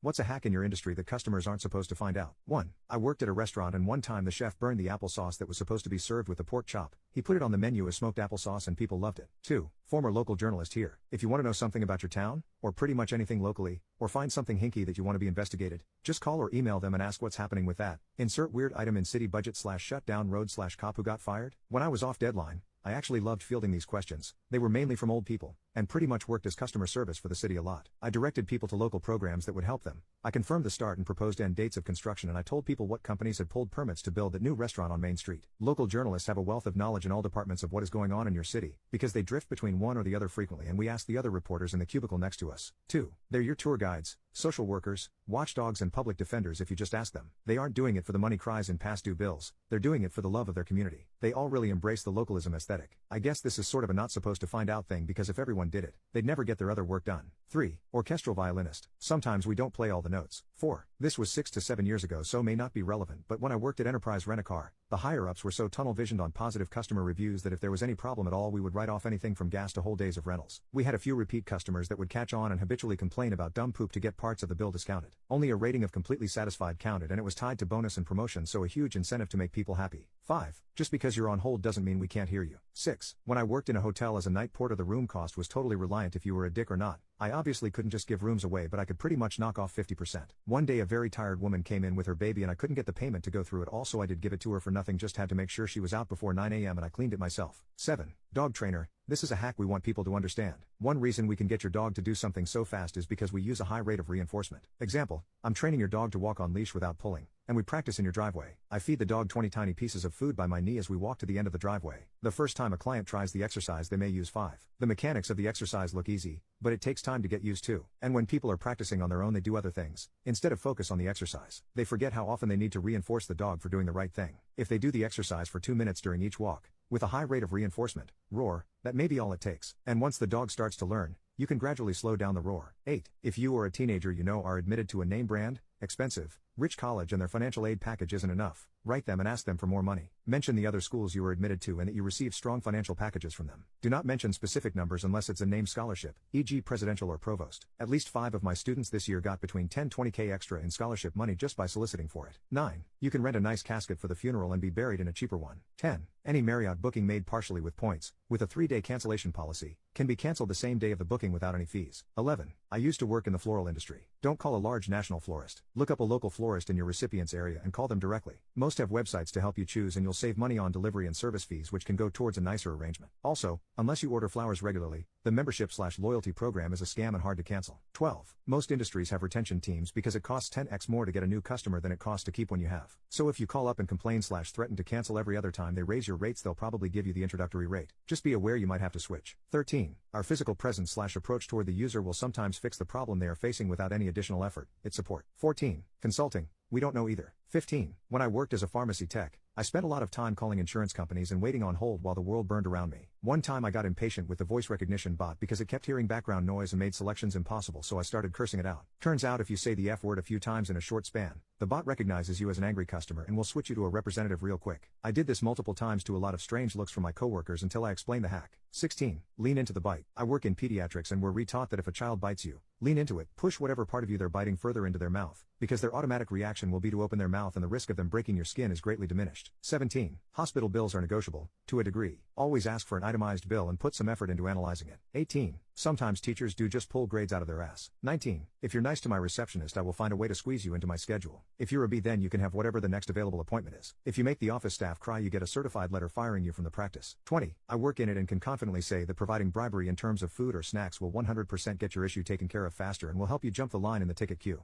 What's a hack in your industry that customers aren't supposed to find out? 1. I worked at a restaurant and one time the chef burned the applesauce that was supposed to be served with the pork chop. He put it on the menu as smoked applesauce and people loved it. 2. Former local journalist here. If you want to know something about your town, or pretty much anything locally, or find something hinky that you want to be investigated, just call or email them and ask what's happening with that. Insert weird item in city budget / shut down road / cop who got fired. When I was off deadline, I actually loved fielding these questions. They were mainly from old people, and pretty much worked as customer service for the city a lot. I directed people to local programs that would help them. I confirmed the start and proposed end dates of construction, and I told people what companies had pulled permits to build that new restaurant on Main Street. Local journalists have a wealth of knowledge in all departments of what is going on in your city, because they drift between one or the other frequently, and we ask the other reporters in the cubicle next to us. 2. They're your tour guides, social workers, watchdogs and public defenders if you just ask them. They aren't doing it for the money cries in past due bills, they're doing it for the love of their community. They all really embrace the localism aesthetic. I guess this is sort of a not supposed to find out thing, because if everyone did it, they'd never get their other work done. 3. Orchestral violinist. Sometimes we don't play all the notes. 4. This was 6 to 7 years ago, so may not be relevant, but when I worked at Enterprise Rent-A-Car, the higher-ups were so tunnel-visioned on positive customer reviews that if there was any problem at all we would write off anything from gas to whole days of rentals. We had a few repeat customers that would catch on and habitually complain about dumb poop to get parts of the bill discounted. Only a rating of completely satisfied counted, and it was tied to bonus and promotion, so a huge incentive to make people happy. 5. Just because you're on hold doesn't mean we can't hear you. 6. When I worked in a hotel as a night porter, the room cost was totally reliant if you were a dick or not. I obviously couldn't just give rooms away, but I could pretty much knock off 50%. One day a very tired woman came in with her baby and I couldn't get the payment to go through it all, so I did give it to her for nothing, just had to make sure she was out before 9 a.m. and I cleaned it myself. 7. Dog trainer. This is a hack we want people to understand. One reason we can get your dog to do something so fast is because we use a high rate of reinforcement. Example, I'm training your dog to walk on leash without pulling, and we practice in your driveway. I feed the dog 20 tiny pieces of food by my knee as we walk to the end of the driveway. The first time a client tries the exercise they may use 5. The mechanics of the exercise look easy, but it takes time to get used to. And when people are practicing on their own they do other things, instead of focus on the exercise. They forget how often they need to reinforce the dog for doing the right thing. If they do the exercise for 2 minutes during each walk, with a high rate of reinforcement, roar, that may be all it takes. And once the dog starts to learn, you can gradually slow down the roar. 8. If you or a teenager you know are admitted to a name brand, expensive, rich college and their financial aid package isn't enough, write them and ask them for more money. Mention the other schools you were admitted to and that you receive strong financial packages from them. Do not mention specific numbers unless it's a named scholarship, e.g. presidential or provost. At least 5 of my students this year got between 10-20K extra in scholarship money just by soliciting for it. 9. You can rent a nice casket for the funeral and be buried in a cheaper one. 10. Any Marriott booking made partially with points, with a 3-day cancellation policy, can be cancelled the same day of the booking without any fees. 11. I used to work in the floral industry. Don't call a large national florist. Look up a local florist in your recipient's area and call them directly. Most have websites to help you choose and you'll save money on delivery and service fees, which can go towards a nicer arrangement. Also, unless you order flowers regularly, the membership/loyalty program is a scam and hard to cancel. 12. Most industries have retention teams because it costs 10x more to get a new customer than it costs to keep one you have. So if you call up and complain/threaten to cancel every other time they raise your rates, they'll probably give you the introductory rate. Just be aware you might have to switch. 13. Our physical presence/approach toward the user will sometimes fix the problem they are facing without any additional effort. It's support. 14. Consulting. We don't know either. 15. When I worked as a pharmacy tech, I spent a lot of time calling insurance companies and waiting on hold while the world burned around me. One time I got impatient with the voice recognition bot because it kept hearing background noise and made selections impossible, so I started cursing it out. Turns out if you say the F word a few times in a short span, the bot recognizes you as an angry customer and will switch you to a representative real quick. I did this multiple times to a lot of strange looks from my coworkers until I explained the hack. 16. Lean into the bite. I work in pediatrics and we're retaught that if a child bites you, lean into it, push whatever part of you they're biting further into their mouth, because their automatic reaction will be to open their mouth and the risk of them breaking your skin is greatly diminished. 17. Hospital bills are negotiable, to a degree. Always ask for an itemized bill and put some effort into analyzing it. 18. Sometimes teachers do just pull grades out of their ass. 19. If you're nice to my receptionist I will find a way to squeeze you into my schedule. If you're a B then you can have whatever the next available appointment is. If you make the office staff cry you get a certified letter firing you from the practice. 20. I work in it and can confidently say that providing bribery in terms of food or snacks will 100% get your issue taken care of faster and will help you jump the line in the ticket queue.